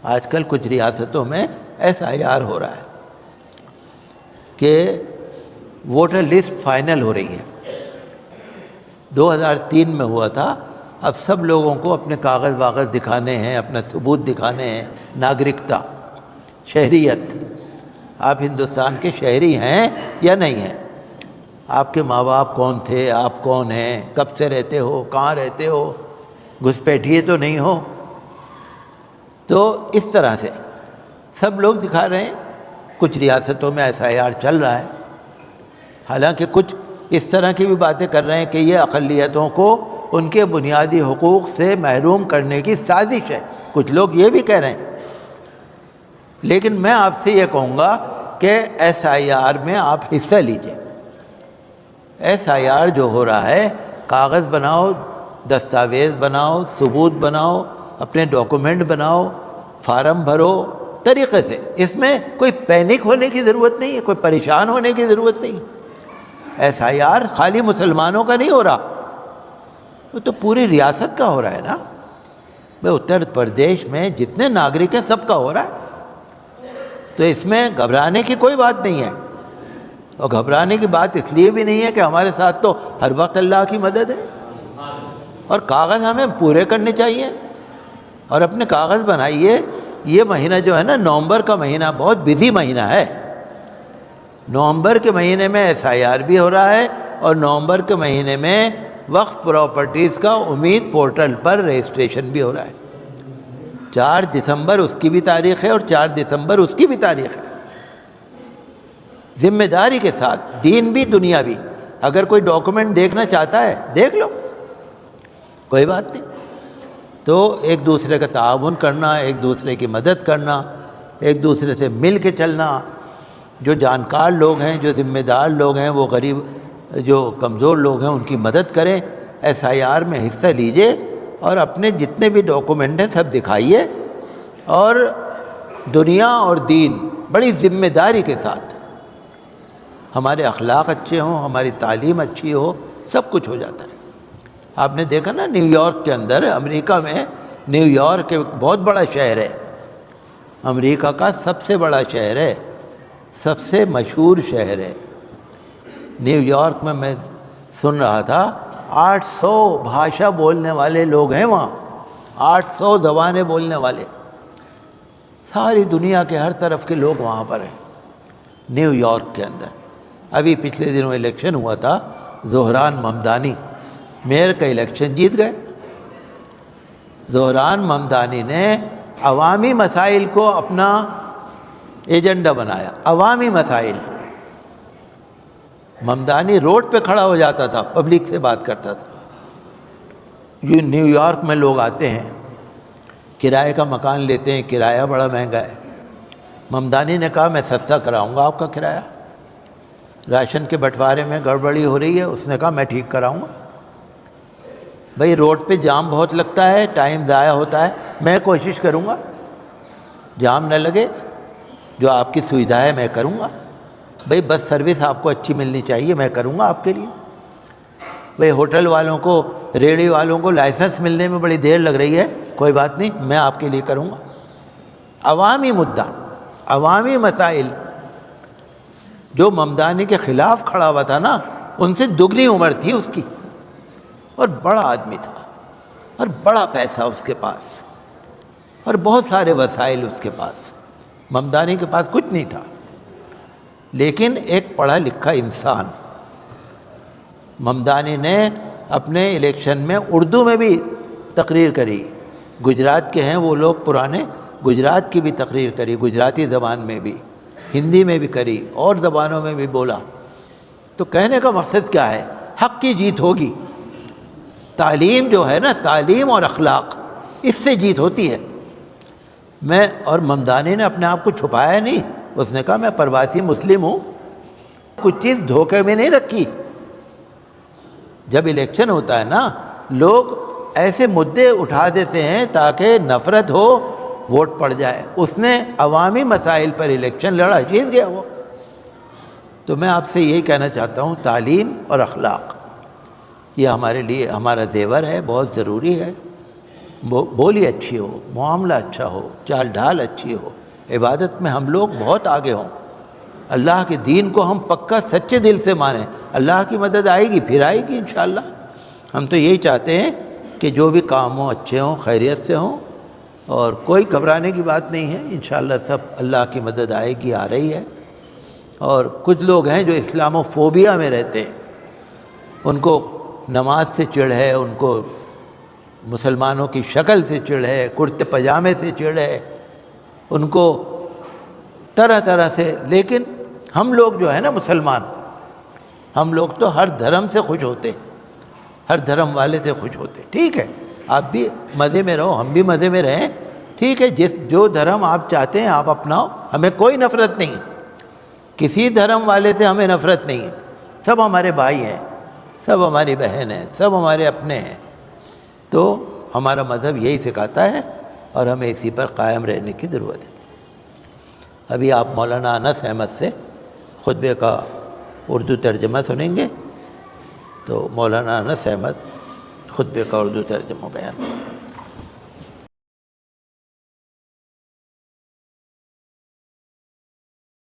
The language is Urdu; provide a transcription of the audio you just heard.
آج کل کچھ ریاستوں میں SIR ہو رہا ہے کہ ووٹر لسٹ فائنل ہو رہی ہے. 2003 میں ہوا تھا، اب سب لوگوں کو اپنے کاغذ دکھانے ہیں، اپنا ثبوت دکھانے ہیں، ناگرکتا، شہریت. آپ ہندوستان کے شہری ہیں یا نہیں ہیں؟ آپ کے ماں باپ کون تھے، آپ کون ہیں، کب سے رہتے ہو، کہاں رہتے ہو، گھسپیٹھیے تو نہیں ہو. تو اس طرح سے سب لوگ دکھا رہے ہیں. کچھ ریاستوں میں SIR چل رہا ہے، حالانکہ کچھ اس طرح کی بھی باتیں کر رہے ہیں کہ یہ اقلیتوں کو ان کے بنیادی حقوق سے محروم کرنے کی سازش ہے. کچھ لوگ یہ بھی کہہ رہے ہیں. لیکن میں آپ سے یہ کہوں گا کہ SIR میں آپ حصہ لیجئے. SIR جو ہو رہا ہے، کاغذ بناؤ، دستاویز بناؤ، ثبوت بناؤ، اپنے ڈاکومنٹ بناؤ، فارم بھرو طریقے سے. اس میں کوئی پینک ہونے کی ضرورت نہیں ہے، کوئی پریشان ہونے کی ضرورت نہیں. SIR خالی مسلمانوں کا نہیں ہو رہا، وہ تو پوری ریاست کا ہو رہا ہے نا. اتر پردیش میں جتنے ناگرک ہیں سب کا ہو رہا ہے. تو اس میں گھبرانے کی کوئی بات نہیں ہے. اور گھبرانے کی بات اس لیے بھی نہیں ہے کہ ہمارے ساتھ تو ہر وقت اللہ کی مدد ہے. اور کاغذ ہمیں پورے کرنے چاہیے اور اپنے کاغذ بنائیے. یہ مہینہ جو ہے نا، نومبر کا مہینہ بہت بزی مہینہ ہے. نومبر کے مہینے میں SIR بھی ہو رہا ہے، اور نومبر کے مہینے میں وقف پراپرٹیز کا امید پورٹل پر رجسٹریشن بھی ہو رہا ہے. 4 دسمبر اس کی بھی تاریخ ہے اور 4 دسمبر اس کی بھی تاریخ ہے. ذمہ داری کے ساتھ، دین بھی دنیا بھی. اگر کوئی ڈاکومنٹ دیکھنا چاہتا ہے دیکھ لو، کوئی بات نہیں. تو ایک دوسرے کا تعاون کرنا، ایک دوسرے کی مدد کرنا، ایک دوسرے سے مل کے چلنا. جو جانکار لوگ ہیں، جو ذمہ دار لوگ ہیں، وہ غریب جو کمزور لوگ ہیں ان کی مدد کریں. SIR میں حصہ لیجئے اور اپنے جتنے بھی ڈاکومنٹ ہیں سب دکھائیے، اور دنیا اور دین بڑی ذمہ داری کے ساتھ. ہمارے اخلاق اچھے ہوں، ہماری تعلیم اچھی ہو، سب کچھ ہو جاتا ہے. آپ نے دیکھا نا نیو یارک کے اندر، امریکہ میں نیو یارک ایک بہت بڑا شہر ہے، امریکہ کا سب سے بڑا شہر ہے، سب سے مشہور شہر ہے. نیو یارک میں سن رہا تھا 800 بھاشا بولنے والے لوگ ہیں وہاں، 800 زبانیں بولنے والے. ساری دنیا کے ہر طرف کے لوگ وہاں پر ہیں نیو یارک کے اندر. ابھی پچھلے دنوں الیکشن ہوا تھا، زہران ممدانی میئر کا الیکشن جیت گئے. زہران ممدانی نے عوامی مسائل کو اپنا ایجنڈا بنایا. عوامی مسائل، ممدانی روڈ پہ کھڑا ہو جاتا تھا، پبلک سے بات کرتا تھا. یہ نیو یارک میں لوگ آتے ہیں، کرائے کا مکان لیتے ہیں، کرایہ بڑا مہنگا ہے. ممدانی نے کہا میں سستا کراؤں گا آپ کا کرایہ. راشن کے بٹوارے میں گڑبڑی ہو رہی ہے، اس نے کہا میں ٹھیک کراؤں گا. بھئی روڈ پہ جام بہت لگتا ہے، ٹائم ضائع ہوتا ہے، میں کوشش کروں گا جام نہ لگے، جو آپ کی سویدھا ہے میں کروں گا. بھئی بس سروس آپ کو اچھی ملنی چاہیے، میں کروں گا آپ کے لیے. بھئی ہوٹل والوں کو، ریڑھی والوں کو لائسنس ملنے میں بڑی دیر لگ رہی ہے، کوئی بات نہیں، میں آپ کے لیے کروں گا. عوامی مدعا، عوامی مسائل. جو ممدانی کے خلاف کھڑا ہوا تھا نا، ان سے دگنی عمر تھی اس کی، اور بڑا آدمی تھا، اور بڑا پیسہ اس کے پاس، اور بہت سارے وسائل اس کے پاس. ممدانی کے پاس کچھ نہیں تھا، لیکن ایک پڑھا لکھا انسان. ممدانی نے اپنے الیکشن میں اردو میں بھی تقریر کری. گجرات کے ہیں وہ لوگ پرانے، گجرات کی بھی تقریر کری، گجراتی زبان میں بھی، ہندی میں بھی کری، اور زبانوں میں بھی بولا. تو کہنے کا مقصد کیا ہے؟ حق کی جیت ہوگی. تعلیم جو ہے نا، تعلیم اور اخلاق، اس سے جیت ہوتی ہے. اور ممدانی نے اپنے آپ کو چھپایا نہیں. اس نے کہا میں پرواسی مسلم ہوں، کچھ چیز دھوکے میں نہیں رکھی. جب الیکشن ہوتا ہے نا، لوگ ایسے مدعے اٹھا دیتے ہیں تاکہ نفرت ہو، ووٹ پڑ جائے. اس نے عوامی مسائل پر الیکشن لڑا، جیت گیا وہ. تو میں آپ سے یہی کہنا چاہتا ہوں، تعلیم اور اخلاق یہ ہمارے لیے ہمارا زیور ہے، بہت ضروری ہے. بولی اچھی ہو، معاملہ اچھا ہو، چال ڈھال اچھی ہو، عبادت میں ہم لوگ بہت آگے ہوں، اللہ کے دین کو ہم پکا سچے دل سے مانیں، اللہ کی مدد آئے گی، پھر آئے گی انشاءاللہ۔ ہم تو یہی چاہتے ہیں کہ جو بھی کام ہوں اچھے ہوں، خیریت سے ہوں، اور کوئی گھبرانے کی بات نہیں ہے، انشاءاللہ سب اللہ کی مدد آئے گی، آ رہی ہے۔ اور کچھ لوگ ہیں جو اسلام و فوبیا میں رہتے ہیں، ان کو نماز سے چڑ ہے، ان کو مسلمانوں کی شکل سے چڑ ہے، کرتے پجامے سے چڑ ہے، ان کو طرح طرح سے۔ لیکن ہم لوگ جو ہے نا مسلمان، ہم لوگ تو ہر دھرم سے خوش ہوتے، ہر دھرم والے سے خوش ہوتے۔ ٹھیک ہے، آپ بھی مزے میں رہو، ہم بھی مزے میں رہیں، ٹھیک ہے، جو دھرم آپ چاہتے ہیں آپ اپناؤ، ہمیں کوئی نفرت نہیں ہے، کسی دھرم والے سے ہمیں نفرت نہیں ہے، سب ہمارے بھائی ہیں، سب ہماری بہن ہیں، سب ہمارے اپنے ہیں۔ تو ہمارا مذہب یہی سکھاتا ہے اور ہمیں اسی پر قائم رہنے کی ضرورت ہے۔ ابھی آپ مولانا انس احمد سے خطبے کا اردو ترجمہ سنیں گے، تو مولانا انس احمد خطبے کا اردو ترجمہ بیان۔